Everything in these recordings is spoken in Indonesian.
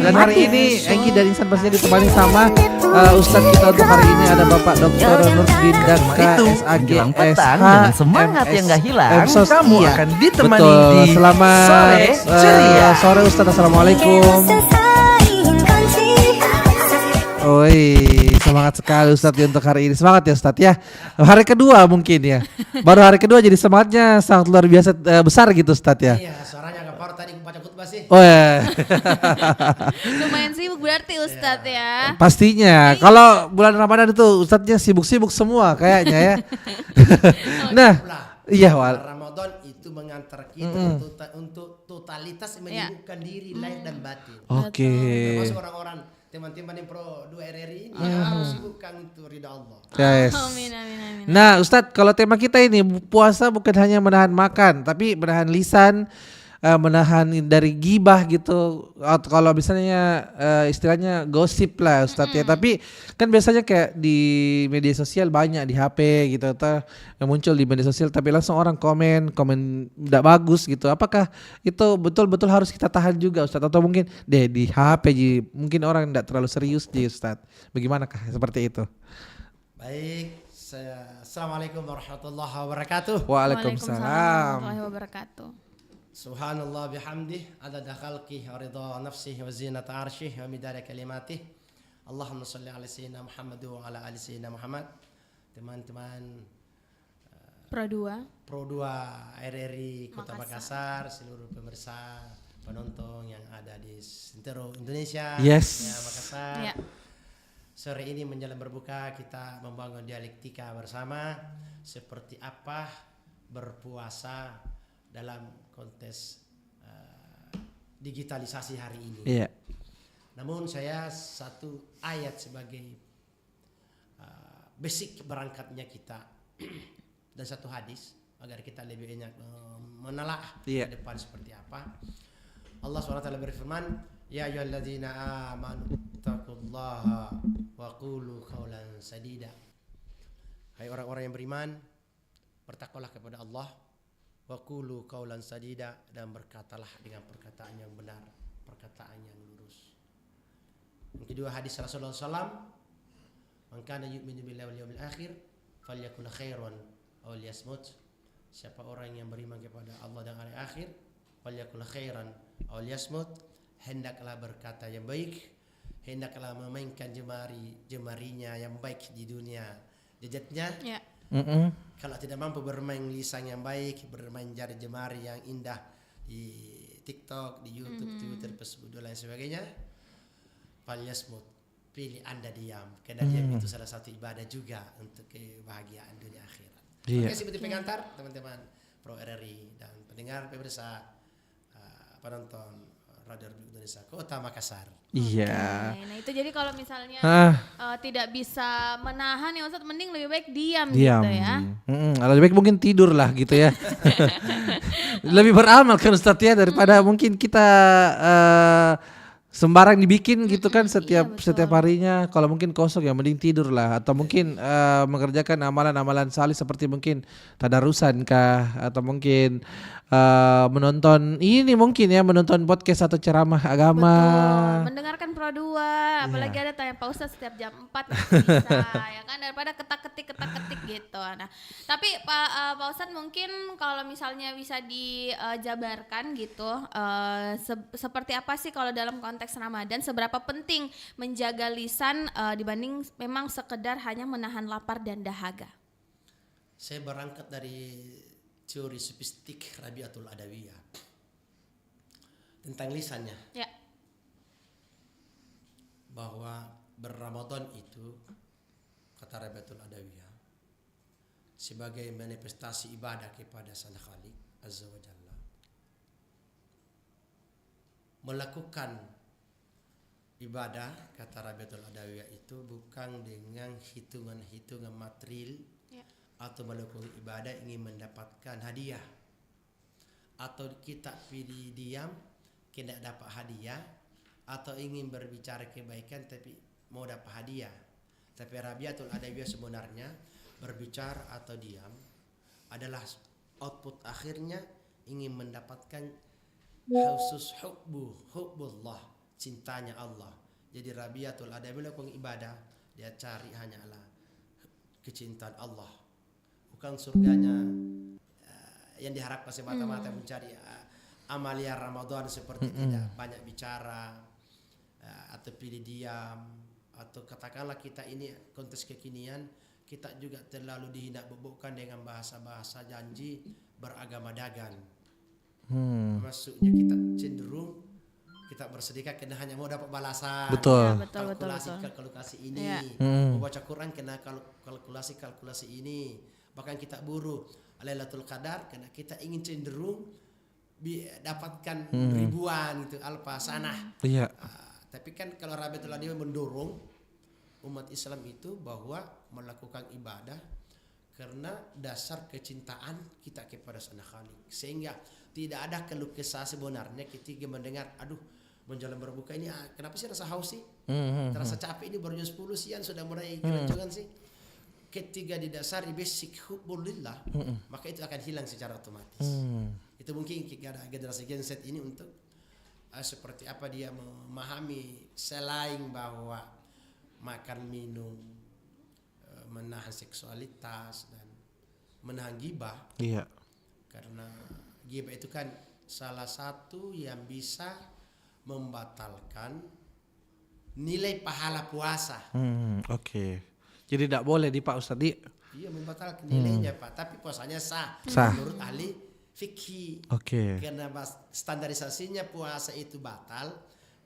Dan hari ini Engki dan Insan pastinya ditemani sama Ustadz kita untuk hari ini ada Bapak Dr. Nurdin Daka SAG Menjelang petang dengan semangat yang gak hilang, kamu akan ditemani di Selamat Sore Ceria. Sore Ustadz, Assalamualaikum. Oi, semangat sekali Ustadz untuk hari ini. Semangat ya Ustadz ya. Hari kedua mungkin ya. Baru hari kedua jadi semangatnya sangat luar biasa besar gitu Ustadz ya. Iya, suaranya agak parah tadi baca khutbah sih. Oh ya. Lumayan sibuk berarti Ustadz ya. Pastinya. Kalau bulan Ramadan itu Ustadznya sibuk-sibuk semua kayaknya ya. Nah, iya Wal. Ramadan itu mengantar kita untuk totalitas menyibukkan diri lahir dan batin. Oke. Termasuk orang-orang teman-teman yang pro 2 RRI ini harus sibukkan untuk ridha Allah. Yes. Amin, amin, amin. Nah Ustadz, kalau tema kita ini puasa bukan hanya menahan makan, tapi menahan lisan, menahan dari gibah gitu. Atau kalau misalnya istilahnya gosip lah Ustadz ya. Tapi kan biasanya kayak di media sosial banyak di HP gitu, atau yang muncul di media sosial, tapi langsung orang komen tidak bagus gitu. Apakah itu betul-betul harus kita tahan juga Ustadz? Atau mungkin di HP mungkin orang tidak terlalu serius di Ustadz. Bagaimanakah seperti itu? Baik, Assalamualaikum warahmatullahi wabarakatuh. Waalaikumsalam. Warahmatullahi wabarakatuh. Subhanallah bihamdih, adada khalqih, wa ridha nafsih, wa zinata arshih, wa midada kalimatih. Allahumma salli ala sayyidina Muhammad wa ala ali sayyidina Muhammad. Teman-teman Pro 2 RRI Kota Makassar, seluruh pemirsa penonton yang ada di Sentero Indonesia, Yes. ya, Makassar. Ya. Sore ini menjelang berbuka kita membangun dialektika bersama seperti apa berpuasa dalam konteks digitalisasi hari ini. Iya. Namun saya satu ayat sebagai basic berangkatnya kita dan satu hadis agar kita lebih banyak menelaah ke depan seperti apa. Allah SWT berfirman, ya ayyuhalladzina amanu taqullaha wa qulu qawlan sadida. Hai orang-orang yang beriman, bertakwalah kepada Allah, wa qulu qawlan sadida, dan berkatalah dengan perkataan yang benar, perkataan yang lurus. Yang kedua hadis Rasulullah SAW, man kana yu'minu billahi wal yawmil akhir falyakul khairan aw liyasmut. Siapa orang yang beriman kepada Allah dan hari akhir, falyakul khairan aw liyasmut, hendaklah berkata yang baik, hendaklah memainkan jemarinya yang baik di dunia jejatnya. Ya. Kalau tidak mampu bermain lisan yang baik, bermain jari jemari yang indah di TikTok, di YouTube, Twitter, Facebook dan lain sebagainya, falyasmut, pilih Anda diam, karena diam itu salah satu ibadah juga untuk kebahagiaan dunia akhirat. Oke, seperti pengantar teman-teman Pro RRI dan pendengar pemirsa penonton Radio Indonesia Kota Makassar. Iya. Nah itu jadi kalau misalnya tidak bisa menahan ya Ustadz, mending lebih baik diam. Gitu ya. Lebih baik mungkin tidur lah gitu ya. Lebih beramal kan Ustadz ya, daripada mungkin kita sembarang dibikin gitu kan setiap harinya. Kalau mungkin kosong ya mending tidur lah, atau mungkin mengerjakan amalan-amalan salih seperti mungkin tadarusan kah, atau mungkin menonton podcast atau ceramah agama. Betul. Mendengarkan Pro 2, apalagi ada tanya Pak Ustadz setiap jam 4 bisa ya kan, daripada ketak-ketik gitu. Nah, tapi Pak Ustadz mungkin kalau misalnya bisa dijabarkan gitu, seperti apa sih kalau dalam konteks Ramadan, seberapa penting menjaga lisan dibanding memang sekedar hanya menahan lapar dan dahaga? Saya berangkat dari teori sofistik Rabi'atul Adawiyah tentang lisannya. Ya. Bahwa berRamadan itu, kata Rabi'atul Adawiyah, sebagai manifestasi ibadah kepada Sang Khalik Azza wa Jalla, melakukan ibadah, kata Rabi'atul Adawiyah, itu bukan dengan hitungan-hitungan material, atau melakukan ibadah ingin mendapatkan hadiah, atau kita pilih diam tidak dapat hadiah, atau ingin berbicara kebaikan tapi mau dapat hadiah. Tapi Rabi'atul Adawiyah sebenarnya berbicara atau diam adalah output akhirnya ingin mendapatkan hubbullah, cintanya Allah. Jadi rabiatul ada melakukan ibadah, dia cari hanyalah kecintaan Allah, bukan surganya yang diharapkan semata-mata mencari amalia Ramadan seperti tidak banyak bicara atau pilih diam, atau katakanlah kita ini kontes kekinian, kita juga terlalu dihindak-bebokkan dengan bahasa-bahasa janji beragama dagang. Maksudnya kita cenderung kita bersedekah karena hanya mau dapat balasan. Betul. Kalkulasi ini. Mau baca Quran kena kalkulasi ini. Bahkan kita buru Lailatul Qadar karena kita ingin cenderung dapatkan ribuan gitu alfa sanah. Iya. Tapi kan kalau Rabiatul Adawiyah mendorong umat Islam itu bahwa melakukan ibadah karena dasar kecintaan kita kepada Sang Khalik, sehingga tidak ada keluh kesah sebenarnya ketika mendengar menjelang berbuka ini kenapa sih rasa haus sih, terasa capek ini baru jam 10 siang sudah mulai keroncongan sih. Ketika didasari basic hubbulillah, maka itu akan hilang secara otomatis. Itu mungkin generasi Gen Z ini untuk seperti apa dia memahami selain bahwa makan minum, menahan seksualitas dan menahan ghibah. Iya. Karena ghibah itu kan salah satu yang bisa membatalkan nilai pahala puasa. Oke. Jadi tidak boleh di Pak Ustadz. Iya, membatalkan nilainya Pak. Tapi puasanya sah. Menurut ahli fikih. Oke. Karena standarisasinya puasa itu batal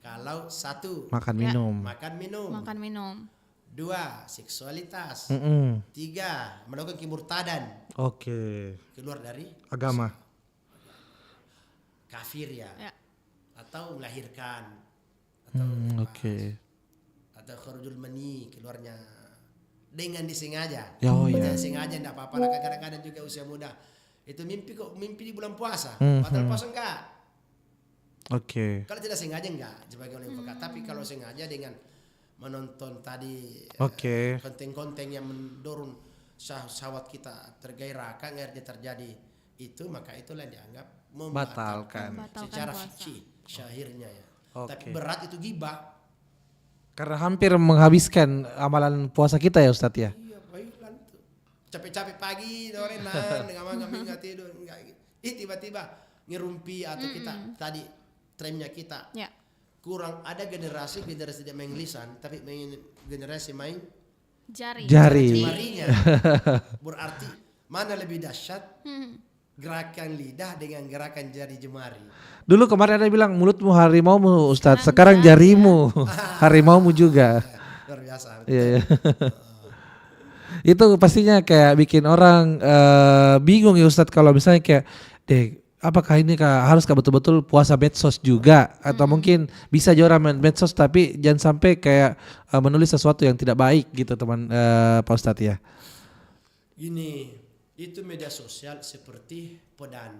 kalau 1 makan minum. Makan minum. 2 seksualitas. 3 melakukan kemurtadan. Oke. Keluar dari agama. Kafir ya. Atau melahirkan. Atau atau kharujul mani, keluarnya dengan disengaja. Jangan sengaja enggak apa-apa. Kadang-kadang juga usia muda itu mimpi di bulan puasa. Batal puasa enggak? Oke. Kalau tidak sengaja enggak sebagai oleh fakat. Tapi kalau sengaja dengan menonton tadi konten-konten yang mendorong syahwat kita tergairahkan, akhirnya terjadi itu, maka itulah yang dianggap membatalkan secara fikih syahirnya ya. Tapi berat itu ghibah. Karena hampir menghabiskan amalan puasa kita ya Ustadz ya. Iya, baiklah itu. Capek-capek pagi, dorenan, nggak tidur, tiba-tiba ngerumpi atau kita tadi trennya kita kurang ada generasi tidak main lisan, tapi main generasi main jari. Jarinya. Berarti mana lebih dahsyat gerakan lidah dengan gerakan jari jemari. Dulu kemarin ada bilang mulutmu harimaumu Ustadz, sekarang jarimu harimaumu juga. Luar biasa. Iya. Itu pastinya kayak bikin orang bingung ya Ustadz kalau misalnya kayak apakah ini haruskah betul-betul puasa medsos juga, atau mungkin bisa aja orang main medsos tapi jangan sampai kayak menulis sesuatu yang tidak baik gitu teman Pak Ustadz ya. Ini itu media sosial seperti podan.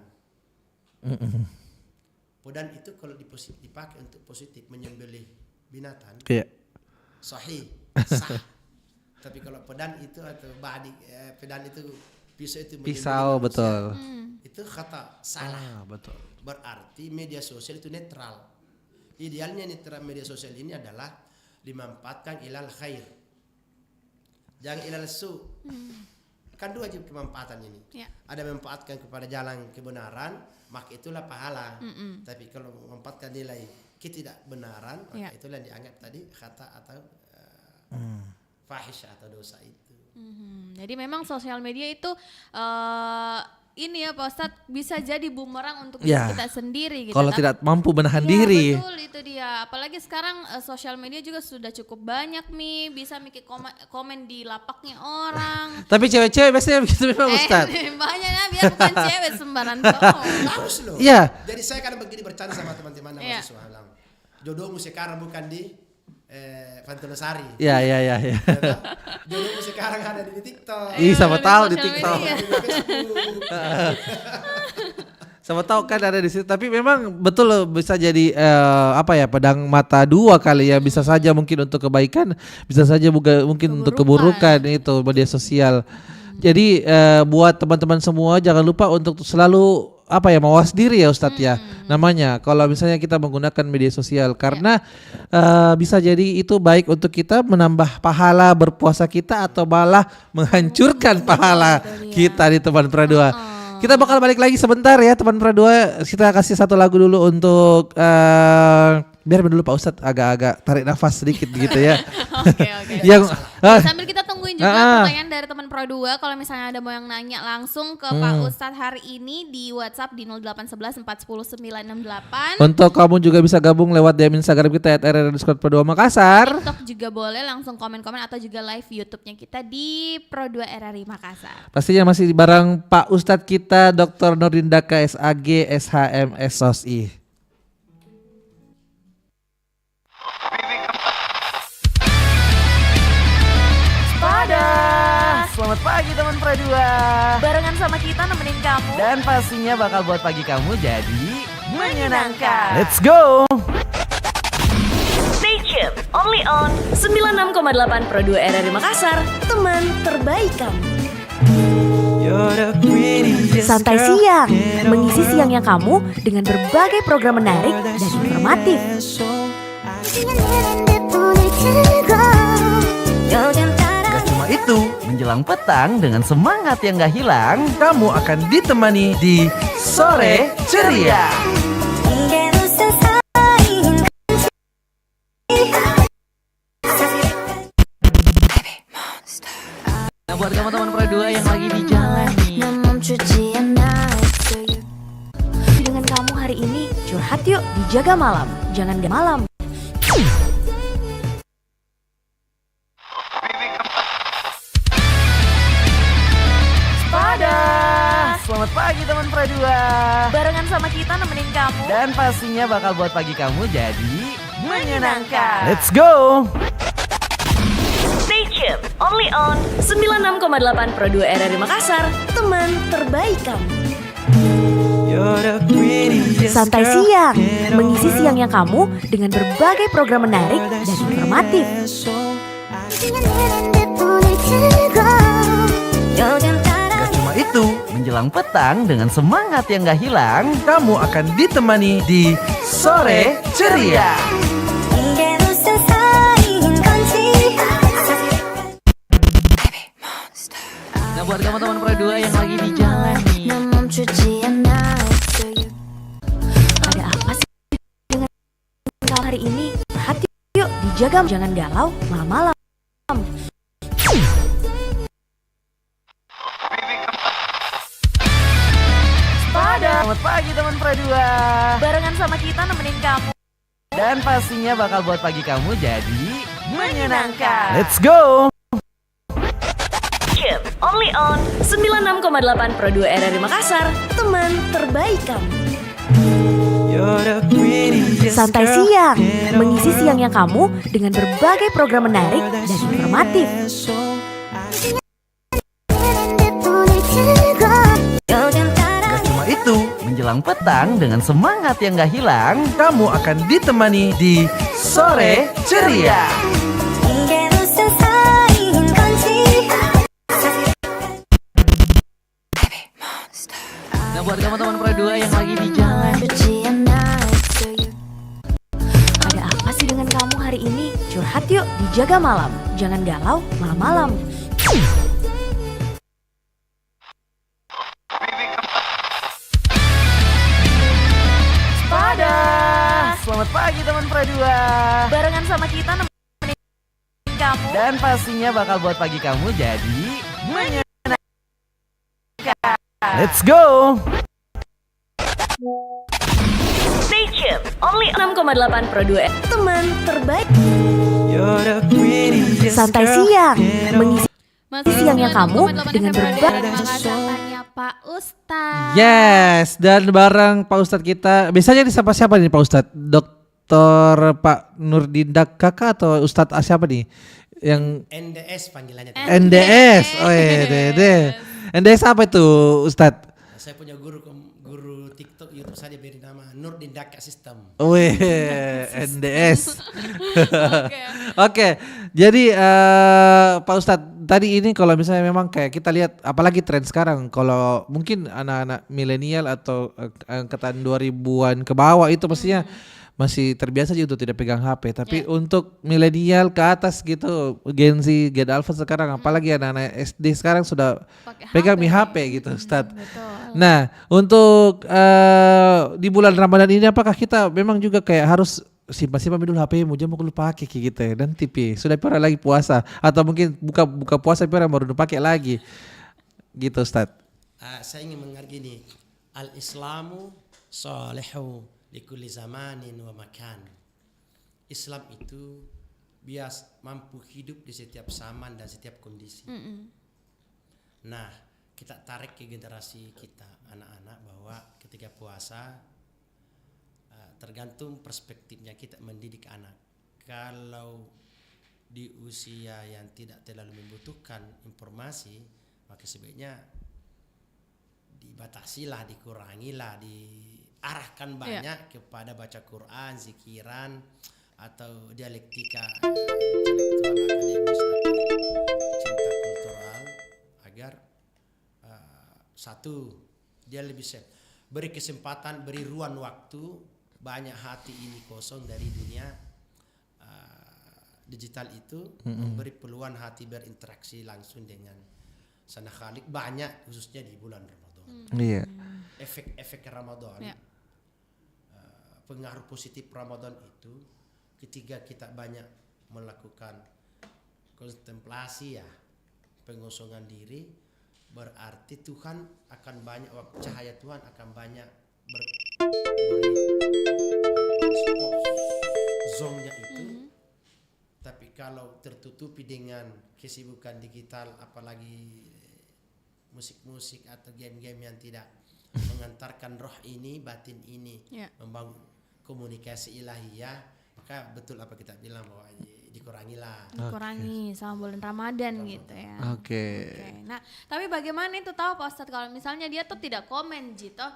Podan itu kalau dipakai untuk positif menyembelih binatang, sahih, sah. Tapi kalau podan itu atau podan itu pisau betul. Itu kata salah. Betul. Berarti media sosial itu netral. Idealnya netral media sosial ini adalah dimanfaatkan ilal khair, jangan ilal su. Kan 2 aja kemanfaatan ini. Ada memanfaatkan kepada jalan kebenaran, maka itulah pahala. Tapi kalau memanfaatkan nilai ketidakbenaran, maka itulah yang dianggap tadi kata atau fahish atau dosa itu. Jadi memang sosial media itu ini ya Pak Ustadz bisa jadi bumerang untuk kita sendiri gitu. Kalau tidak mampu menahan diri. Betul, itu dia. Apalagi sekarang sosial media juga sudah cukup banyak nih, bisa bikin komen di lapaknya orang. Tapi cewek-cewek biasanya begitu memang Ustadz. Banyak ya, biar bukan cewek sembarangan cowok. Bagus loh. Iya. Jadi saya kadang begini bercanda sama teman-teman mahasiswa bilang, jodohmu sekarang bukan di Pantelosari. Iya. Jodohmu sekarang ada di TikTok. Sama tahu di TikTok. Sama tahu kan ada di situ. Tapi memang betul loh, bisa jadi pedang mata 2 kali ya. Bisa saja mungkin untuk kebaikan, bisa saja mungkin untuk keburukan itu media sosial. Jadi buat teman-teman semua jangan lupa untuk selalu mawas diri ya Ustadz ya namanya. Kalau misalnya kita menggunakan media sosial karena bisa jadi itu baik untuk kita menambah pahala berpuasa kita atau malah menghancurkan pahala kita di teman pradua. Kita bakal balik lagi sebentar ya teman pradua. Kita kasih satu lagu dulu untuk biar dulu Pak Ustadz agak-agak tarik nafas sedikit gitu ya. Oke. Yang Sambil kita tungguin juga pertanyaan dari teman Pro 2. Kalau misalnya ada mau yang nanya langsung ke Pak Ustadz hari ini di WhatsApp di 0811 410 968. Untuk kamu juga bisa gabung lewat DM Instagram kita @rr_pro2 Makassar. TikTok juga boleh langsung komen-komen atau juga live YouTube-nya kita di Pro 2 RRI Makassar. Pastinya masih bareng Pak Ustadz kita Dr. Nurdin Daka SAG SHM SOSI. Selamat pagi teman Pradua. Barengan sama kita nemenin kamu. Dan pastinya bakal buat pagi kamu jadi menyenangkan. Let's go. Stay tuned, only on 96,8 Pro 2 RRI Makassar, teman terbaik kamu. Santai siang, mengisi siangnya kamu dengan berbagai program menarik dan informatif. Gak cuma itu, menjelang petang dengan semangat yang gak hilang, kamu akan ditemani di Sore Ceria. Nah buat kamu teman Pro 2 yang lagi di jalan nih, Dengan kamu hari ini, curhat yuk dijaga malam, jangan gak malam. selamat pagi teman Pro 2. Barengan sama kita nemenin kamu. Dan pastinya bakal buat pagi kamu jadi menyenangkan. Let's go. Stay tuned, only on 96,8 Pro 2 RRI Makassar, teman terbaik kamu. Santai siang, mengisi siangnya kamu dengan berbagai program menarik dan informatif. Gak cuma itu, menjelang petang dengan semangat yang gak hilang, kamu akan ditemani di Sore Ceria. Nah buat kamu teman Pro 2 yang lagi di jalan nih, Ada apa sih dengan kamu hari ini? Hati yuk dijaga, jangan galau malam-malam. selamat pagi teman Pro 2. Barengan sama kita nemenin kamu. Dan pastinya bakal buat pagi kamu jadi menyenangkan. Let's go. Chip, only on 96,8 Pro 2 RRI Makassar, teman terbaik kamu. Santai siang, mengisi siangnya kamu dengan berbagai program menarik dan informatif. Gak cuma itu, menjelang petang dengan semangat yang gak hilang, kamu akan ditemani di Sore Ceria. Nah buat kamu teman Pro 2 yang lagi di jalan, Ada apa sih dengan kamu hari ini? Curhat yuk dijaga malam, jangan galau malam-malam. selamat pagi teman Pro 2. Barengan sama kita nemenin kamu. Dan pastinya bakal buat pagi kamu jadi menyenangkan. Let's go. Stay tuned, only 6,8 Pro 2 teman terbaik. Santai siang, mengisi Masih siangnya kamu dengan berbagai tanya Pak Ustadz. Yes, dan bareng Pak Ustadz kita. Biasanya disapa siapa nih Pak Ustadz? Dr. Pak Nurdin Daka atau Ustadz siapa nih? Yang NDS panggilannya. NDS. Oh iya, NDS apa itu Ustadz? Saya punya guru TikTok YouTube saja beri nama Nurdin Daka System. Wih, NDS. Oke, jadi Pak Ustadz tadi ini kalau misalnya memang kayak kita lihat apalagi tren sekarang, kalau mungkin anak-anak milenial atau angkatan 2000-an ke bawah itu pastinya masih terbiasa sih untuk tidak pegang HP. Tapi untuk milenial ke atas gitu, Gen Z, Gen Alpha sekarang, apalagi anak-anak SD sekarang sudah pegang HP gitu, Ustaz. Betul. Nah, untuk di bulan Ramadan ini apakah kita memang juga kayak harus simpan dulu HP mu, jangan lupa pakai kayak gitu ya. Dan TV sudah pernah lagi puasa atau mungkin buka puasa pernah baru pakai lagi gitu, Ustaz. Saya ingin mengerti gini, al-Islamu salihu likulli zamanin wa makan. Islam itu mampu hidup di setiap zaman dan setiap kondisi. Nah, kita tarik ke generasi kita anak-anak bahwa ketika puasa tergantung perspektifnya kita mendidik anak. Kalau di usia yang tidak terlalu membutuhkan informasi, maka sebaiknya dibatasilah, dikurangilah, diarahkan banyak kepada baca Quran, zikiran, atau dialektika intelektual, akademis, atau cinta kultural, agar satu, dia lebih beri kesempatan, beri ruang waktu, banyak hati ini kosong dari dunia digital itu, memberi peluang hati berinteraksi langsung dengan Sang Khalik, banyak khususnya di bulan Ramadan. Iya. Efek Ramadan, pengaruh positif Ramadan itu ketika kita banyak melakukan kontemplasi, pengosongan diri, berarti Tuhan akan banyak, cahaya Tuhan akan banyak zonnya itu. Tapi kalau tertutupi dengan kesibukan digital, apalagi musik-musik atau game-game yang tidak mengantarkan roh ini, batin ini, membangun komunikasi ilahiyah, maka betul apa kita bilang bahwa dikurangi sama bulan Ramadan gitu ya. Oke. Nah, tapi bagaimana itu tahu Pak Ustadz kalau misalnya dia tuh tidak komen tidak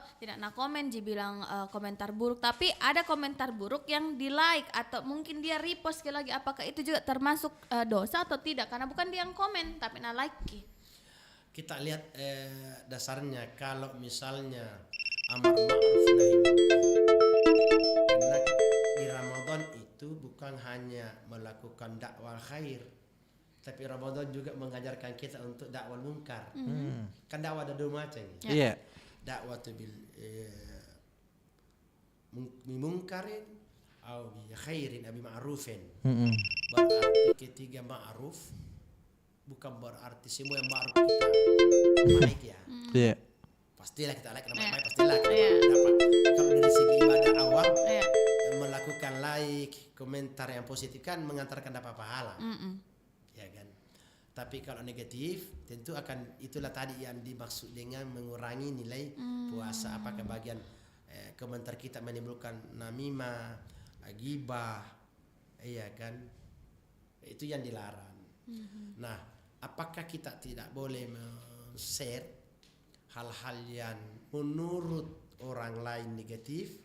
komen bilang komentar buruk, tapi ada komentar buruk yang di like atau mungkin dia repost sekali lagi, apakah itu juga termasuk dosa atau tidak? Karena bukan dia yang komen tapi like. Kita lihat dasarnya, kalau misalnya amar ma'ruf nahi munkar, karena di Ramadan itu bukan hanya melakukan dakwah khair, tapi Ramadan juga mengajarkan kita untuk dakwah munkar. Kan dakwah ada dua macam. Iya. Dakwah tu bil munkarin atau bi khairin abi ma'rufin. Berarti ketiga ma'ruf bukan berarti semua yang ma'ruf kita baik ya. Iya. Pastilah kita like, namanya pastilah kita dapat. Kalau dari segi ibadah awam, melakukan like, komentar yang positif kan mengantarkan dapat pahala, ya kan. Tapi kalau negatif, tentu akan itulah tadi yang dimaksud dengan mengurangi nilai puasa. Apakah bagian komentar kita menimbulkan namimah, ghibah, iya kan? Itu yang dilarang. Nah, apakah kita tidak boleh share hal-hal yang menurut orang lain negatif,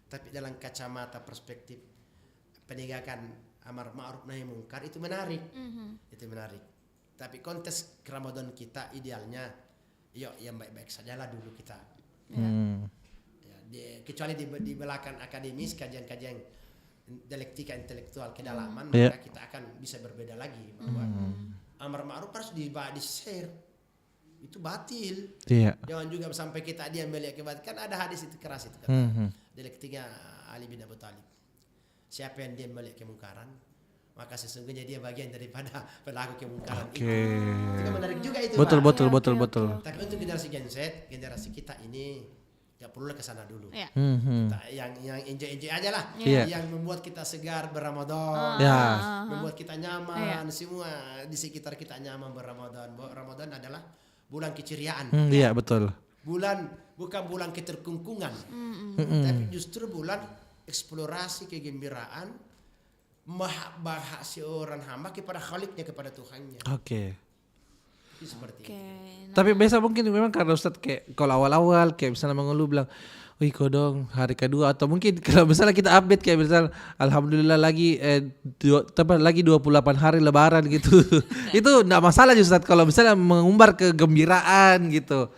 tapi dalam kacamata perspektif penegakan amar ma'ruf nahi munkar itu menarik. Itu menarik. Tapi konteks Ramadan kita idealnya yang baik-baik sajalah dulu kita. Kecuali di belakang akademis, kajian-kajian dialektika intelektual kedalaman, maka kita akan bisa berbeda lagi bahwa amar ma'ruf harus di-share. Itu batil. Jangan juga sampai kita dia melihat kebatilan. Kan ada hadis itu keras itu kata dialektika Ali bin Abi Thalib. Siapa yang dia melihat kemungkaran, maka sesungguhnya dia bagian daripada pelaku kemungkaran itu. Itu menarik juga itu. Betul. Tapi untuk generasi Gen Z, generasi kita ini gak perlu ke sana dulu. Kita yang enjoy aja lah. Yang membuat kita segar berRamadan, membuat kita nyaman, semua di sekitar kita nyaman berRamadan. Ramadan adalah bulan keceriaan. Iya, betul. Bukan bulan keterkungkungan, tapi justru bulan eksplorasi kegembiraan, bahak seorang hamba kepada Khaliknya, kepada Tuhannya. Oke. Seperti itu. Tapi biasa mungkin memang karena Ustadz kayak kalau awal-awal kayak misalnya mengeluh bilang, wih kodong hari kedua, atau mungkin kalau misalnya kita update kayak misalnya alhamdulillah lagi lagi 28 hari lebaran gitu. Itu enggak masalah Ustadz kalau misalnya mengumbar kegembiraan gitu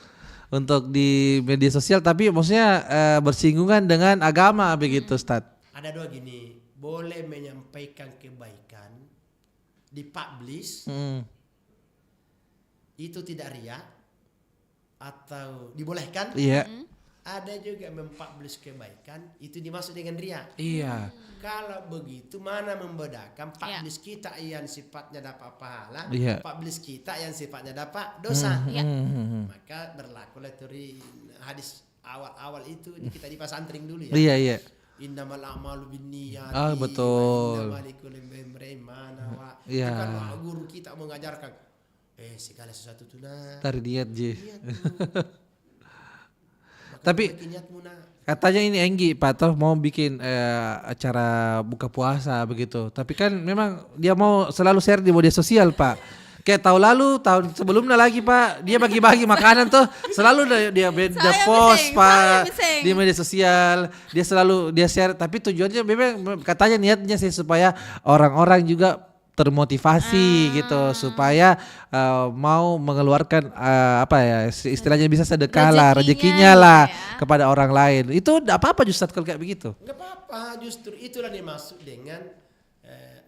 untuk di media sosial, tapi maksudnya bersinggungan dengan agama begitu Ustadz. Ada dua gini, boleh menyampaikan kebaikan dipublish itu tidak riya atau dibolehkan. Iya. Ada juga mempublish kebaikan itu dimaksud dengan riya. Iya. Kalau begitu mana membedakan publish kita yang sifatnya dapat pahala, publish kita yang sifatnya dapat dosa. Maka berlakulah teori hadis awal-awal itu kita di pesantren dulu ya. Iya, iya. Innamal a'malu binniyati. Ah, betul. Innamal likulli imrin ma nawa. Iya. Itu kan guru kita mengajarkan segala sesuatu itu Dari niat je. Tapi Tapi katanya ini Enggi Pak Toh mau bikin acara buka puasa begitu. Tapi kan memang dia mau selalu share di media sosial Pak. Kayak tahun sebelumnya lagi Pak, dia bagi-bagi makanan tuh selalu dia post Pak di media sosial. Dia selalu share, tapi tujuannya memang katanya niatnya sih supaya orang-orang juga termotivasi gitu, supaya mau mengeluarkan istilahnya bisa sedekah lah, rezekinya lah kepada orang lain. Itu enggak apa-apa Ustadz kalau kayak begitu. Enggak apa-apa, justru itulah dimaksud dengan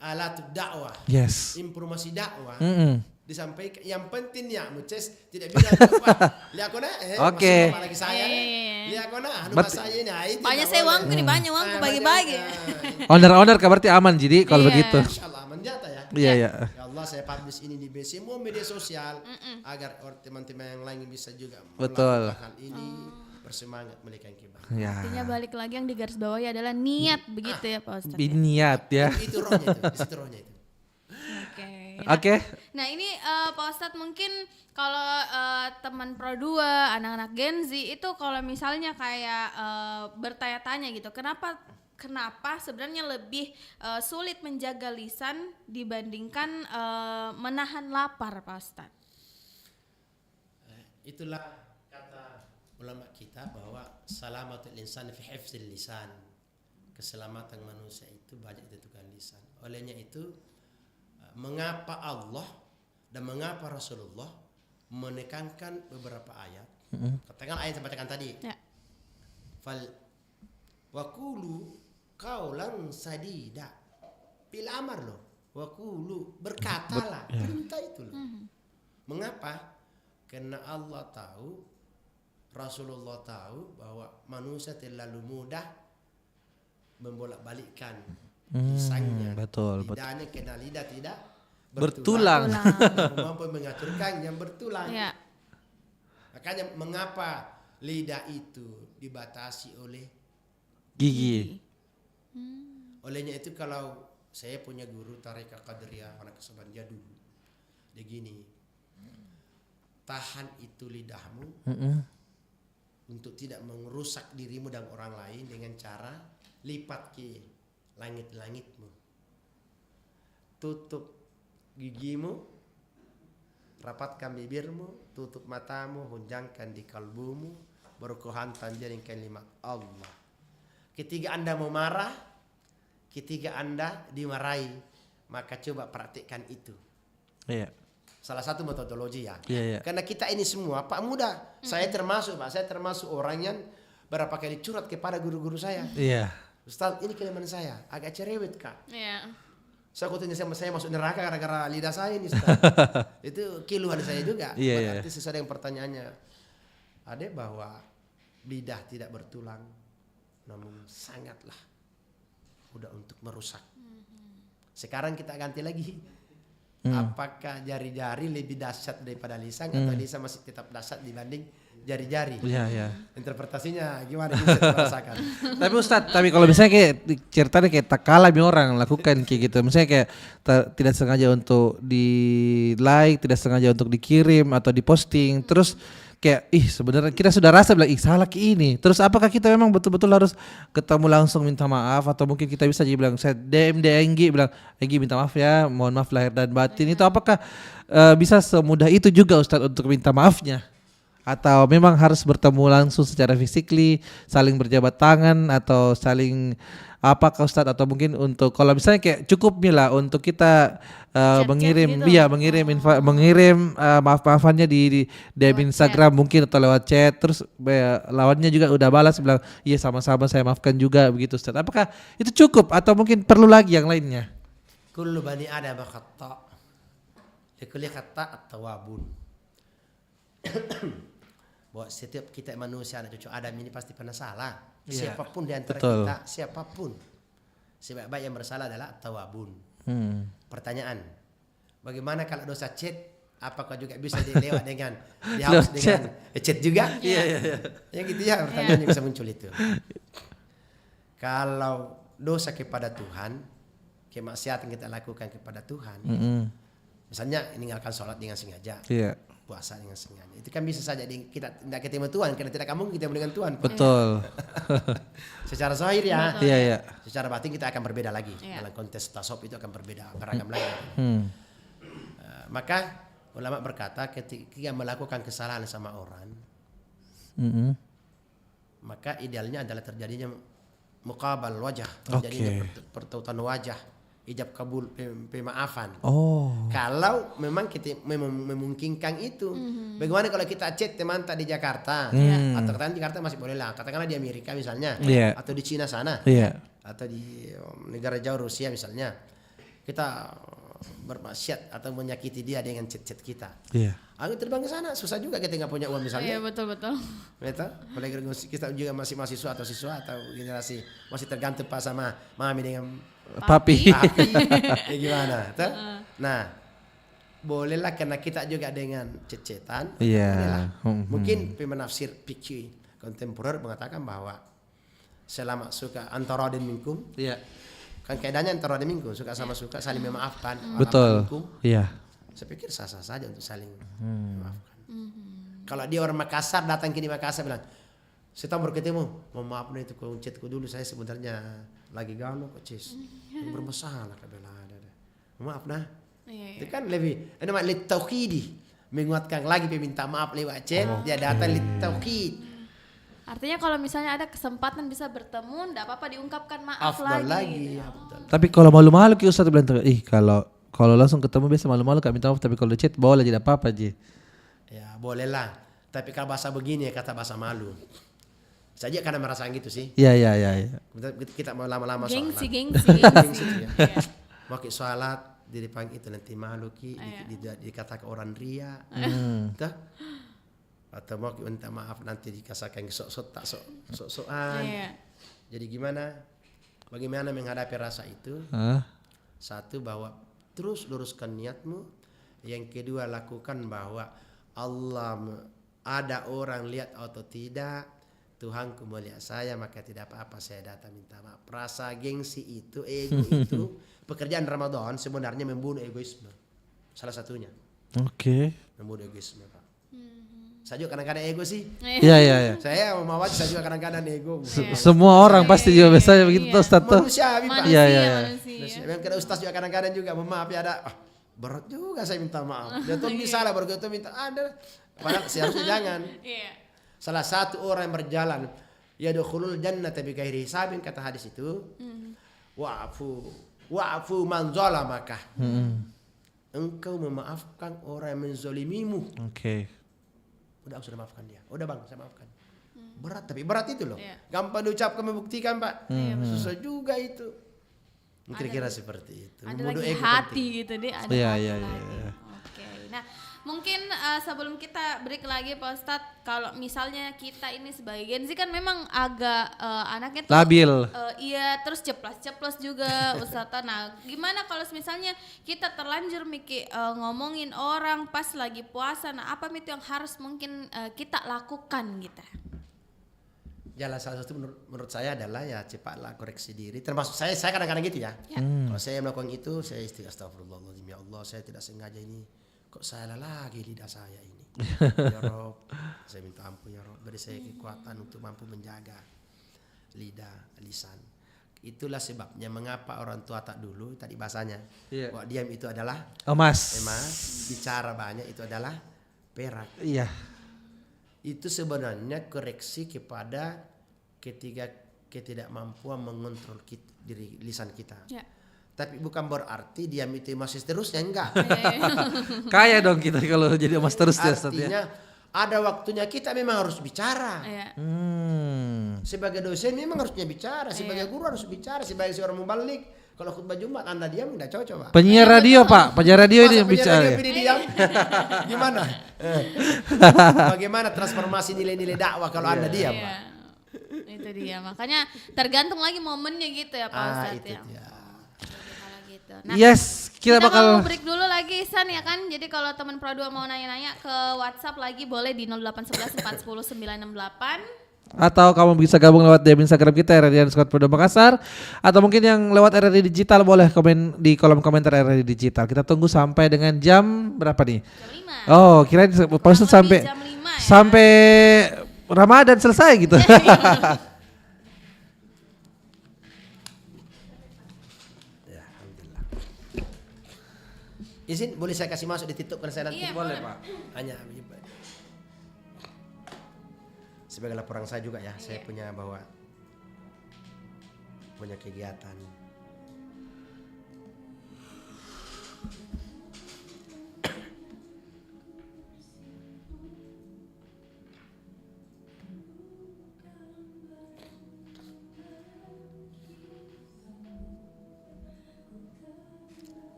alat dakwah. Yes. Informasi dakwah. Disampaikan yang penting ya Muces tidak bilang lihat kona Oke. lagi saya lihat kona saya ini itu banyak saya uangku nih, banyak uangku bagi-bagi. Owner berarti aman jadi kalau begitu. Insyaallah menjata ya. Iya. Ya Allah, saya publish ini di semua media sosial agar teman-teman yang lain bisa juga melakukan hal ini, bersemangat melihat kebaikan. Ya. Artinya balik lagi yang digarisbawahi adalah niat begitu ya Pak Ustadz. Niat ya. Itu rohnya itu, di situ rohnya itu. Oke. Nah ini Pak Ustadz mungkin kalau teman Pro 2, anak-anak Gen Z itu kalau misalnya kayak bertanya-tanya gitu, kenapa sebenarnya lebih sulit menjaga lisan dibandingkan menahan lapar Pak Ustadz? Itulah kata ulama kita bahwa salamatul insan fi hifzil lisan. Keselamatan manusia itu banyak ditentukan lisan. Olehnya itu mengapa Allah dan mengapa Rasulullah menekankan beberapa ayat. Katakan ayat yang saya bacakan tadi. Ya. Fal waqulu qaulan sadida. Bil amar loh. Waqulu berkatalah. Perintah itu loh. Mengapa? Karena Allah tahu, Rasulullah tahu bahwa manusia terlalu mudah membolak-balikkan lisannya. Betul. Lidahnya kena lidah tidak Bertulang. mampu mengaturkan yang bertulang. Ya. Makanya mengapa lidah itu dibatasi oleh Gigi. Olehnya itu kalau saya punya guru Tarekat Qadiriyah anak kesoban jadul. Dia gini, tahan itu lidahmu untuk tidak merusak dirimu dan orang lain dengan cara lipat ke langit-langitmu. Tutup gigimu, rapatkan bibirmu, tutup matamu, hunjangkan di kalbumu, baru kau hantam jaring kalimat Allah. Ketika Anda mau marah, ketika Anda dimarahi, maka coba praktikkan itu. Iya. Salah satu metodologi ya. Iya. Karena kita ini semua, Pak Muda, saya termasuk orang yang berapa kali curhat kepada guru-guru saya. Iya. Ustaz, ini kelemahan saya, agak cerewet Kak. Iya. Saya kutanya saya masuk neraka gara-gara lidah saya ini Ustaz. Itu keluhan saya juga. Iya. Berarti sesuai dengan pertanyaannya. Ada bahwa lidah tidak bertulang, namun sangatlah mudah untuk merusak. Sekarang kita ganti lagi. Apakah jari-jari lebih dahsyat daripada lisan atau lisan masih tetap dahsyat dibanding jari-jari? Iya. Interpretasinya gimana bisa dirasakan? Tapi Ustadz, kalau misalnya kayak ceritanya kayak tak kalah orang lakukan kayak gitu. Misalnya kayak tidak sengaja untuk di like, tidak sengaja untuk dikirim atau diposting. Terus kayak sebenarnya kita sudah rasa bilang salah ini. Terus apakah kita memang betul-betul harus ketemu langsung minta maaf, atau mungkin kita bisa aja bilang saya DM Enggi bilang Enggi minta maaf ya, mohon maaf lahir dan batin. Itu apakah bisa semudah itu juga Ustadz untuk minta maafnya? Atau memang harus bertemu langsung secara physically, saling berjabat tangan, atau saling apakah Ustadz, atau mungkin untuk kalau misalnya kayak cukupnya lah untuk kita mengirim gitu. mengirim maaf-maafannya di DM Instagram mungkin, atau lewat chat, terus lawannya juga udah balas bilang iya sama-sama saya maafkan juga begitu Ustadz. Apakah itu cukup atau mungkin perlu lagi yang lainnya? Kullu bani Adam khata'. Likulli khata' at-tawabun. Bahwa setiap kita manusia anak cucu Adam ini pasti pernah salah. Siapapun di antara kita, siapapun. Sebaik-baik yang bersalah adalah tawabun. Pertanyaan, bagaimana kalau dosa chat? Apakah juga bisa dilewat dengan dihapus dengan chat juga? Iya. Ya gitu ya, pertanyaan yang bisa muncul itu. Kalau dosa kepada Tuhan, kemaksiatan kita lakukan kepada Tuhan, misalnya meninggalkan sholat dengan sengaja. Puasa dengan sengaja. Itu kan bisa saja kita tidak ketemu Tuhan, karena tidak kamu ketemu dengan Tuhan. Betul. Secara zahir ya. Iya. Secara batin kita akan berbeda lagi. Dalam konteks tasawuf itu akan berbeda, beragam lagi. Maka ulama berkata ketika melakukan kesalahan sama orang, maka idealnya adalah terjadinya muqabal wajah, terjadinya pertautan wajah. Ijab kabul pemaafan. Kalau memang kita memungkinkan itu. Bagaimana kalau kita chat teman tak di Jakarta, atau katakan di Jakarta masih boleh lah, katakanlah di Amerika misalnya, atau di Cina sana, atau di negara jauh Rusia misalnya, kita bermaksiat atau menyakiti dia dengan chat-chat kita. Aku terbang ke sana susah juga, kita nggak punya uang misalnya. Betul. Betul. Apalagi kita juga masih mahasiswa atau siswa atau generasi masih tergantung pas sama mami dengan papi. Ya gimana? Nah, bolehlah karena kita juga dengan cecetan. Mungkin pemenafsir fikih kontemporer mengatakan bahwa selama suka antara dan minkum. Kan kaidahnya antara dan minkum, suka sama suka saling memaafkan. Betul. Saya pikir sah-sah saja untuk saling memaafkan. Kalau dia orang Makassar datang ke di Makassar bilang, saya tahu baru ketemu, mohon maaf nih itu chatku dulu, saya sebenarnya lagi galau kok cis, bermasalah kabela ada. Maaf nah. Itu kan lebih namanya litauqidi, menguatkan lagi minta maaf lewat chat, dia datang litauqid. Artinya kalau misalnya ada kesempatan bisa bertemu, enggak apa-apa diungkapkan maaf lagi. Tapi kalau malu-malu ki Ustaz bilang kalau langsung ketemu biasa malu-malu kak minta maaf, tapi kalau chat boleh tidak apa-apa Ji. Ya boleh lah. Tapi kalau bahasa begini ya kata bahasa malu. Saja karena merasakan gitu sih. Iya. Kita mau lama-lama sholat. Gengsi. Ya. Mau ke sholat di depan itu nanti malu ki, dikatakan orang ria. Atau mau minta maaf nanti dikatakan sok-sokan. Jadi gimana? Bagaimana menghadapi rasa itu? Satu, bahwa terus luruskan niatmu. Yang kedua, lakukan bahwa Allah ada orang lihat atau tidak, Tuhanku melihat saya, maka tidak apa-apa saya datang minta maaf. Rasa gengsi itu, ego itu, pekerjaan Ramadan sebenarnya membunuh egoisme. Salah satunya. Membunuh egoisme, Pak. Saya juga kadang-kadang ego sih. Iya. Saya mau saya juga kadang-kadang ego. Semua orang pasti juga biasanya begitu Ustaz tuh. Manusia, Pak. Iya. Memang kada Ustaz juga kadang-kadang juga maaf ya ada. Berat juga saya minta maaf. Dia tuh bisa lah baru kita minta ada. Padahal seharusnya jangan. Salah satu orang yang berjalan yadkhulul jannata bighairi hisabin, kata hadis itu. Wa'fu man zalamaka. Engkau memaafkan orang yang menzalimimu. Udah sudah maafkan dia. Udah bang, saya maafkan. Berat, tapi berat itu loh. Gampang diucapkan, membuktikan Pak. Susah juga itu. Kira-kira seperti itu. Ada lagi hati gitu deh. Iya. Oke. Nah, mungkin sebelum kita break lagi Pak Ustadz, kalau misalnya kita ini sebagai Gen Z kan memang agak anaknya tuh labil. Iya, terus ceplos juga Ustadz. Nah, gimana kalau misalnya kita terlanjur ngomongin orang pas lagi puasa, nah apa itu yang harus mungkin kita lakukan gitu? Jalan salah satu menurut saya adalah ya cepatlah koreksi diri. Termasuk saya kadang-kadang gitu ya. Kalau saya melakukan itu, saya astagfirullahaladzim, ya Allah saya tidak sengaja ini. Kok salah lagi lidah saya ini. Ya Rob, saya minta ampun ya Rob, beri saya kekuatan untuk mampu menjaga lisan. Itulah sebabnya mengapa orang tua tak dulu tadi bahasanya bahwa diam itu adalah Emas. bicara banyak itu adalah perak. Iya. Itu sebenarnya koreksi kepada ketidakmampuan mengontrol diri lisan kita. Ya. Tapi bukan berarti diam itu masih seterusnya, enggak. Kaya dong kita kalau jadi emas terus ya Ustaz ya. Artinya ada waktunya kita memang harus bicara. Iya. Sebagai dosen memang harusnya bicara, sebagai guru harus bicara, sebagai seorang mubalik. Kalau khutbah Jumat Anda diam enggak cocok, Pak. Penyiar radio Pak, penyiar radio ini yang bicara. Penyiar radio diam. Gimana? Bagaimana transformasi nilai-nilai dakwah kalau Anda diam, Pak? Iya. Itu dia. Makanya tergantung lagi momennya gitu ya Pak Ustadz Itu ya. dia. Kalau gitu. Nah, Yes, kita mau bakal break dulu lagi San ya kan. Jadi kalau teman Pro 2 mau nanya-nanya ke WhatsApp lagi boleh di 0811 410 968. atau kamu bisa gabung lewat DM Instagram kita RRI_Pro2 Makassar, atau mungkin yang lewat RRI Digital boleh komen di kolom komentar RRI Digital. Kita tunggu sampai dengan jam berapa nih? Jam 5. Oh, kirain posted sampai Jam 5 ya. sampai Ramadan selesai gitu. Ya, alhamdulillah. Izin boleh saya kasih masuk di TikTok kan saya nanti? Iya, boleh, Pak. Hanya sebagai laporan saya juga ya, saya punya kegiatan.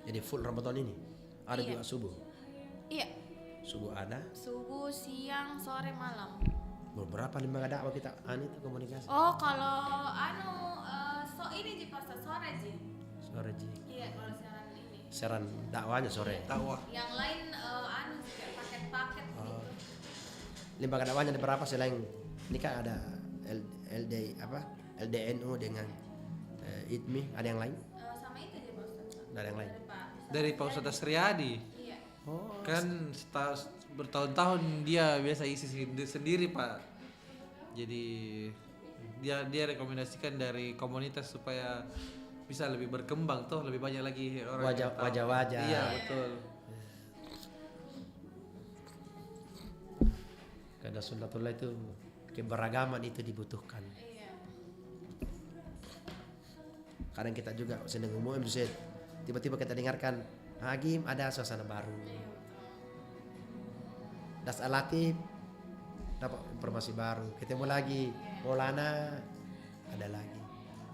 Jadi full Ramadan ini ada juga subuh. Iya. Subuh ada. Subuh, siang, sore, malam. Beberapa lembaga dakwah kita itu komunikasi. Oh, kalau ini di pasar sore Ji. Sore ji. Iya, kalau siaran ini. Siaran dakwahnya sore. Dakwah. Yang lain kayak paket-paket gitu. Lembaga dakwahnya ada berapa selain ini kan ada LDNU dengan IDMI, ada yang lain? Sama itu aja Pak Ustadz. Ada yang lain. Dari Pak Ustadz Asriyadi. Iya. Kan bertahun-tahun dia biasa isi sendiri Pak. Jadi dia rekomendasikan dari komunitas supaya bisa lebih berkembang tuh, lebih banyak lagi orang yang tahu. Wajah-wajah. Iya betul. Karena sunnatullah itu keberagaman itu dibutuhkan. Kadang kita juga sedang umum bisa tiba-tiba kita dengarkan Hagim ada suasana baru. Das Alatif dapat informasi baru. Ketemu lagi Maulana ada lagi.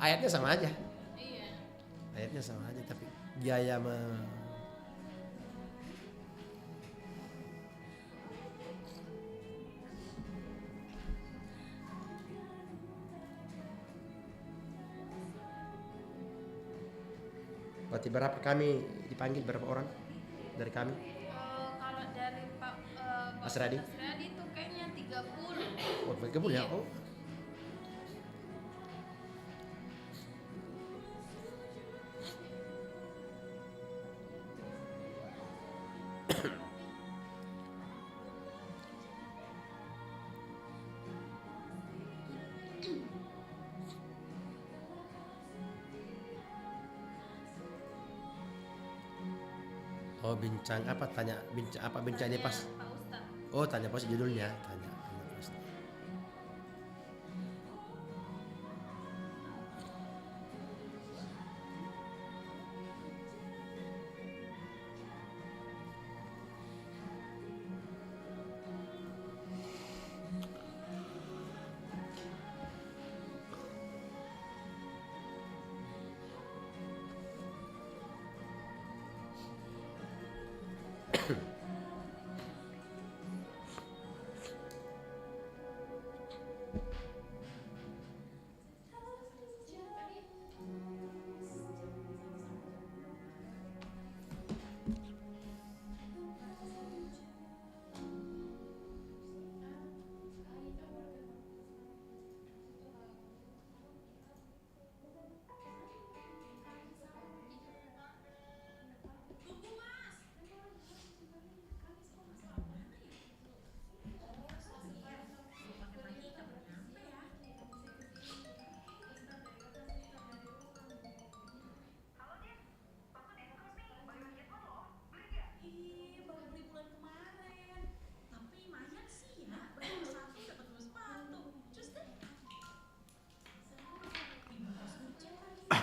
Ayatnya sama aja. Ayatnya sama aja tapi biaya Berarti berapa kami dipanggil, berapa orang dari kami? Kalau dari Pak Mas Radi? Mas Radi itu kayaknya 30. Oh, 30 ya? Oh. Oh, bincang apa bincang ini pas? Pak Ustadz. Oh, tanya pas judulnya, tanya pas.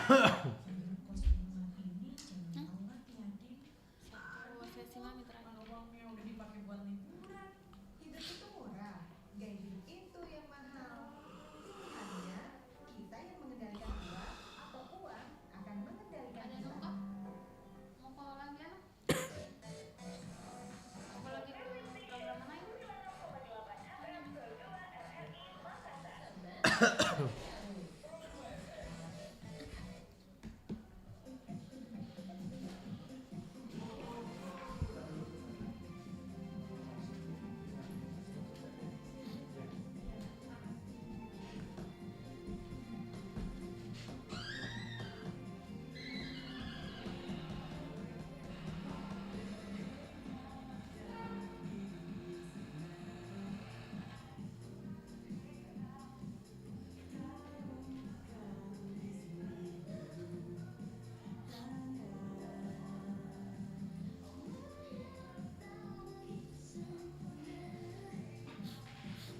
Versi mami terakhir. Ada nongkrong? Mau ke lagi anak? Apa lagi ke program mana ini?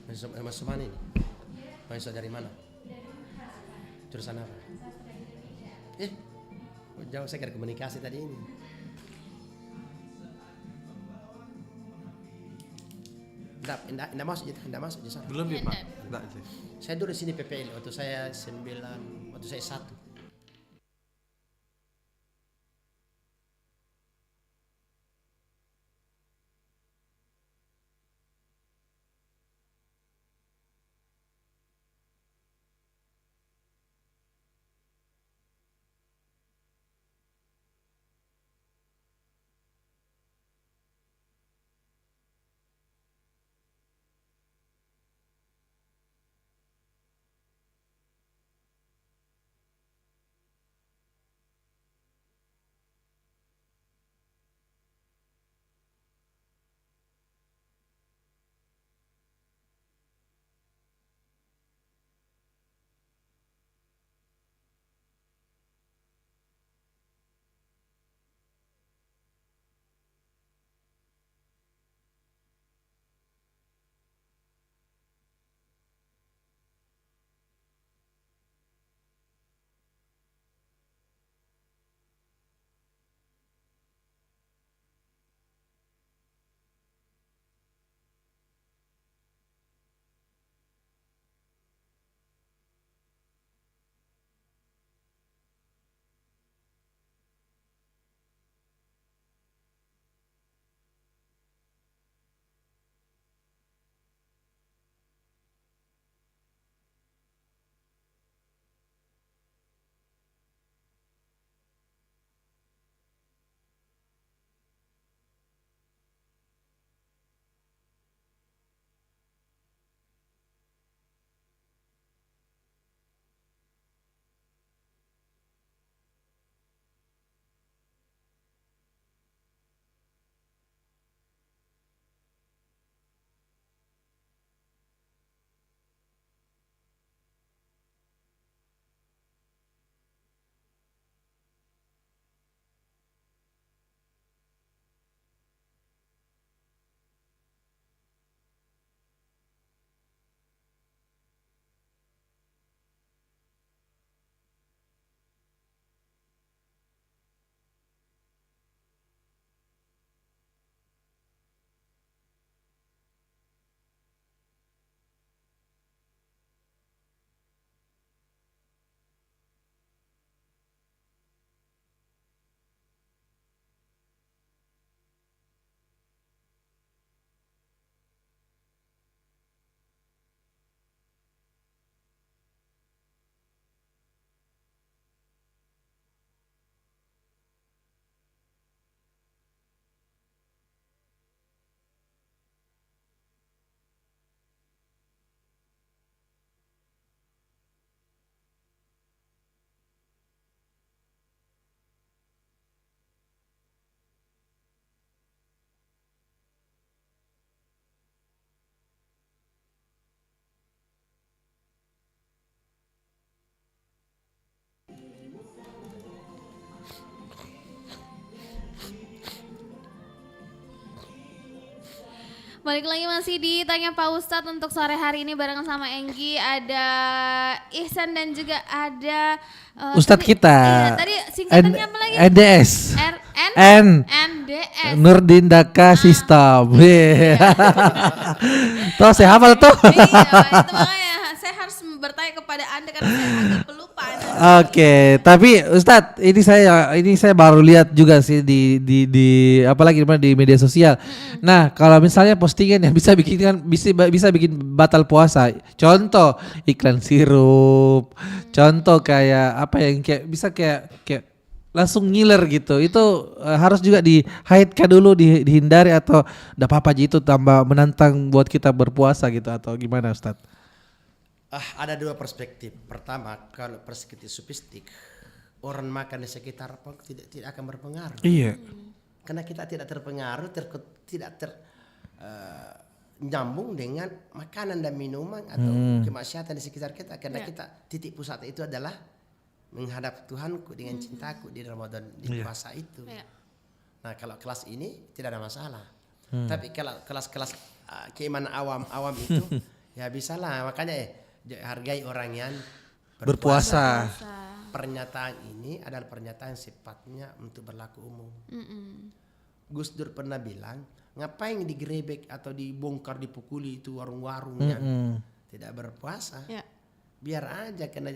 Masuk mana ini? Masuk dari mana? Jurusan apa? Jauh saya kira komunikasi tadi ini. Enggak masuk di sana. Belum ya, Pak? Enggak sih. Saya dulu di sini PPL waktu saya 1. Balik lagi masih ditanya Pak Ustadz untuk sore hari ini barengan sama Enggi, ada Ihsan dan juga ada Ustadz kita. Iya, tadi singkatannya apa lagi? NDS. NDS. Nurdin Daka System. Tuh saya hafal tuh. Iya, itu makanya saya harus bertanya kepada Anda karena saya agak pelupaan. Oke, tapi Ustadz, ini saya baru lihat juga sih di apalagi di media sosial. Nah, kalau misalnya postingan yang bisa bikin batal puasa. Contoh iklan sirup. Contoh kayak apa yang kayak langsung ngiler gitu. Itu harus juga di-hide-kan dulu, dihindari atau enggak apa-apa aja itu tambah menantang buat kita berpuasa gitu atau gimana Ustadz? Ada dua perspektif. Pertama, kalau perspektif sofistik, orang makan di sekitar tidak akan berpengaruh. Iya. Karena kita tidak terpengaruh, nyambung dengan makanan dan minuman atau kemaksiatan di sekitar kita. Karena kita titik pusat itu adalah menghadap Tuhanku dengan cintaku di Ramadan, di puasa itu. Nah, kalau kelas ini tidak ada masalah. Tapi kalau kelas-kelas keimanan awam itu ya bisalah. Makanya hargai orang yang berpuasa. Pernyataan ini adalah pernyataan sifatnya untuk berlaku umum. Gus Dur pernah bilang, ngapain digerebek atau dibongkar, dipukuli itu warung-warung yang tidak berpuasa? Biar aja, karena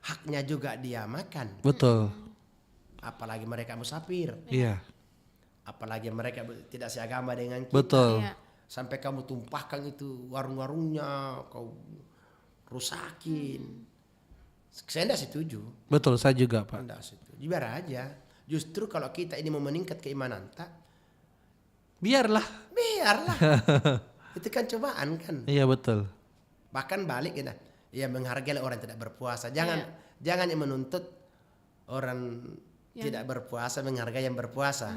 haknya juga dia makan. Betul. Apalagi mereka musafir. Iya. Apalagi mereka tidak seagama dengan kita. Betul. Sampai kamu tumpahkan itu warung-warungnya, kau rusakin. Saya tidak setuju. Betul, saya juga Pak. Tidak setuju. Biar aja. Justru kalau kita ini mau meningkat keimanan, Biarlah. Itu kan cobaan kan. Iya betul. Bahkan balik kita, ya menghargai orang tidak berpuasa. Jangan yang menuntut orang tidak berpuasa menghargai yang berpuasa.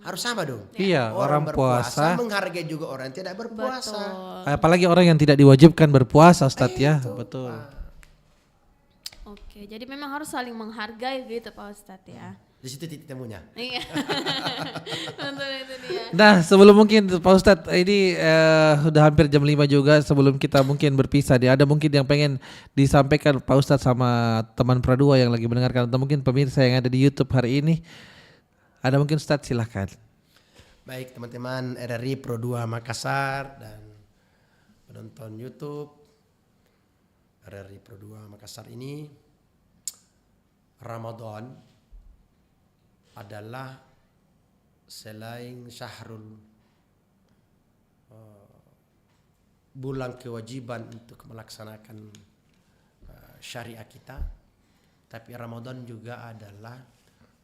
Harus sama dong. Iya, orang puasa menghargai juga orang yang tidak berpuasa. Apalagi orang yang tidak diwajibkan berpuasa, Ustadz ya. Betul. Oke, jadi memang harus saling menghargai gitu Pak Ustadz ya. Di situ titik temunya. Iya. Betul itu dia. Nah, sebelum mungkin Pak Ustadz ini udah hampir jam 5 juga, sebelum kita mungkin berpisah dia ada mungkin yang pengen disampaikan Pak Ustadz sama teman Pro2 yang lagi mendengarkan atau mungkin pemirsa yang ada di YouTube hari ini. Ada mungkin Ustadz, silahkan. Baik teman-teman RRI Pro2 Makassar dan penonton YouTube RRI Pro2 Makassar ini, Ramadan adalah selain syahrul bulan kewajiban untuk melaksanakan syariat kita, tapi Ramadan juga adalah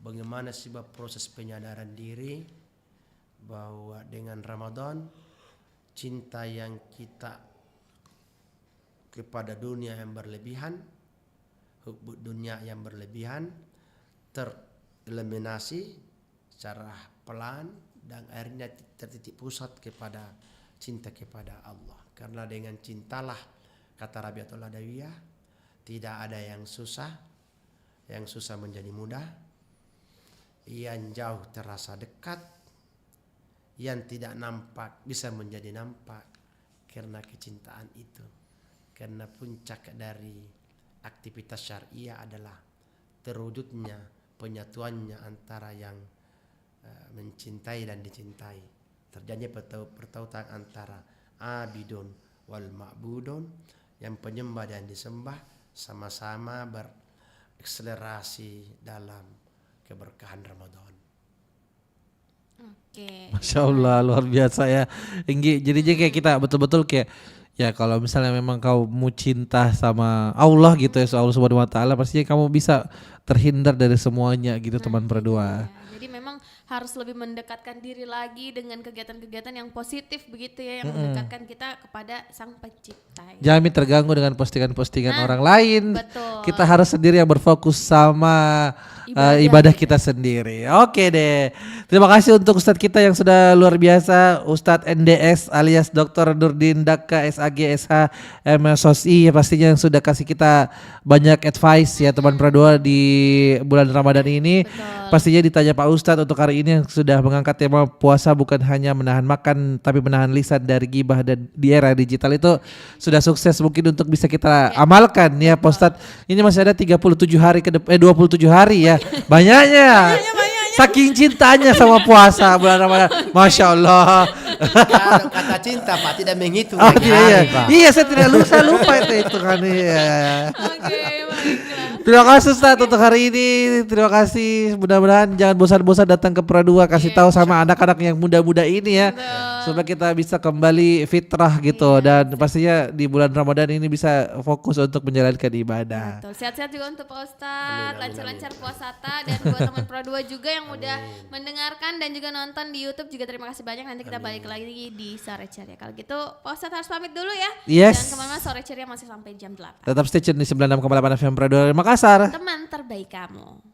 bagaimana sebuah proses penyadaran diri bahwa dengan Ramadan cinta yang kita kepada dunia yang berlebihan, hubbu dunia yang berlebihan tereliminasi secara pelan dan akhirnya tertitik pusat kepada cinta kepada Allah. Karena dengan cintalah, kata Rabiatul Adawiyah, tidak ada yang susah menjadi mudah, yang jauh terasa dekat, yang tidak nampak bisa menjadi nampak karena kecintaan itu. Karena puncak dari aktivitas syariah adalah terwujudnya penyatuannya antara yang mencintai dan dicintai. Terjadi pertautan antara abidun wal ma'budun, yang penyembah dan disembah sama-sama berakselerasi dalam keberkahan Ramadan. Oke. Masya Allah, luar biasa ya. Jadinya kayak kita betul-betul kayak ya kalau misalnya memang kau mau cinta sama Allah gitu ya, Allah Subhanahu wa taala, pastinya kamu bisa terhindar dari semuanya gitu teman Pro2. Ya, jadi memang harus lebih mendekatkan diri lagi dengan kegiatan-kegiatan yang positif begitu ya, yang mendekatkan kita kepada Sang Pencipta. Jangan terganggu dengan postingan-postingan orang lain. Betul. Kita harus sendiri yang berfokus sama ibadah kita sendiri. Oke deh. Terima kasih untuk Ustadz kita yang sudah luar biasa, Ustadz NDS alias Dr. Nurdin Daka SAG SH MSOSI, pastinya yang sudah kasih kita banyak advice ya teman Pro2 di bulan Ramadan ini. Betul. Pastinya ditanya Pak Ustadz untuk hari hari ini yang sudah mengangkat tema puasa bukan hanya menahan makan tapi menahan lisan dari gibah dan di era digital itu sudah sukses mungkin untuk bisa kita amalkan ya Pak Ustadz. Ini masih ada 37 hari 27 hari ya. Banyaknya. Saking cintanya sama puasa bulan Ramadan. Masya Allah. Kalau kata cinta Pak tidak menghitung. Oh, iya. Pak. Iya, saya tidak lupa itu kan. Iya. Oke, baiklah. Terima kasih Ustaz untuk hari ini. Terima kasih. Mudah-mudahan jangan bosan-bosan datang ke Pro 2, kasih tahu sama anak-anak yang muda-muda ini ya. Supaya kita bisa kembali fitrah gitu dan pastinya di bulan Ramadan ini bisa fokus untuk menjalankan ibadah. Betul. Sehat-sehat juga untuk Pak Ustadz, lancar-lancar puasata dan buat teman Pro 2 juga yang udah mendengarkan dan juga nonton di YouTube juga terima kasih banyak. Nanti kita balik lagi di Sore Ceria. Kalau gitu Pak Ustadz harus pamit dulu ya. Yes. Jangan kemana-mana, Sore Ceria masih sampai jam 8. Tetap stay tune di 96,8 FM Pro 2 Makassar. Teman terbaik kamu.